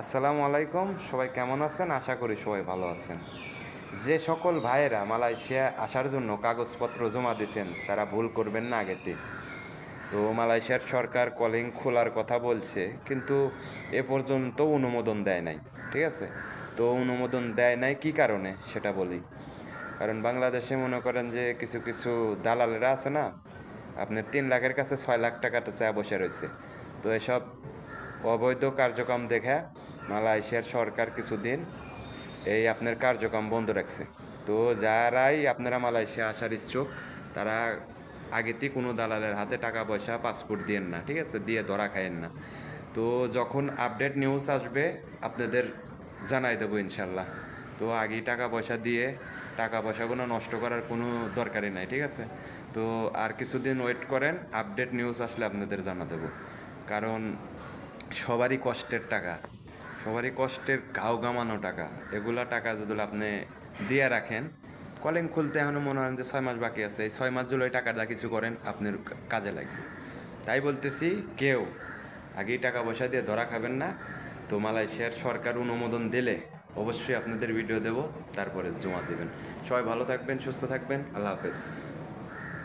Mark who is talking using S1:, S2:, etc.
S1: আসসালামু আলাইকুম, সবাই কেমন আছেন? আশা করি সবাই ভালো আছেন। যে সকল ভাইয়েরা মালয়েশিয়া আসার জন্য কাগজপত্র জমা দিয়েছেন তারা ভুল করবেন না আগেতে। তো মালয়েশিয়ার সরকার কলিং খোলার কথা বলছে, কিন্তু এ পর্যন্ত অনুমোদন দেয় নাই। ঠিক আছে? তো অনুমোদন দেয় নাই কী কারণে সেটা বলি। কারণ বাংলাদেশে মনে করেন যে কিছু কিছু দালালেরা আছে না, আপনার 3 লাখের কাছে 6 লাখ টাকাটা চায় বসে রয়েছে। তো এসব অবৈধ কার্যক্রম দেখে মালয়েশিয়ার সরকার কিছুদিন এই আপনার কার্যক্রম বন্ধ রাখছে। তো যারাই আপনারা মালয়েশিয়া আসার ইচ্ছুক, তারা আগেতেই কোনো দালালের হাতে টাকা পয়সা পাসপোর্ট দিয়েন না, ঠিক আছে? দিয়ে ধরা খায়েন না। তো যখন আপডেট নিউজ আসবে আপনাদের জানাই দেবো ইনশাল্লাহ। তো আগেই টাকা পয়সা দিয়ে টাকা পয়সাগুলো নষ্ট করার কোনো দরকারই নাই, ঠিক আছে? তো আর কিছুদিন ওয়েট করেন, আপডেট নিউজ আসলে আপনাদের জানা দেবো। কারণ সবারই কষ্টের টাকা, সবারই কষ্টের ঘাও গামানো টাকা, এগুলা টাকা যদি আপনি দিয়ে রাখেন, কলিং খুলতে এখনও মনে হয় যে 6 মাস বাকি আছে, এই 6 মাস জুলাই টাকাটা কিছু করেন আপনার কাজে লাগবে। তাই বলতেছি, কেউ আগেই টাকা পয়সা দিয়ে ধরা খাবেন না। তো মালয়েশিয়ার সরকার অনুমোদন দিলে অবশ্যই আপনাদের ভিডিও দেব, তারপরে জমা দেবেন। সবাই ভালো থাকবেন, সুস্থ থাকবেন, আল্লাহ হাফেজ।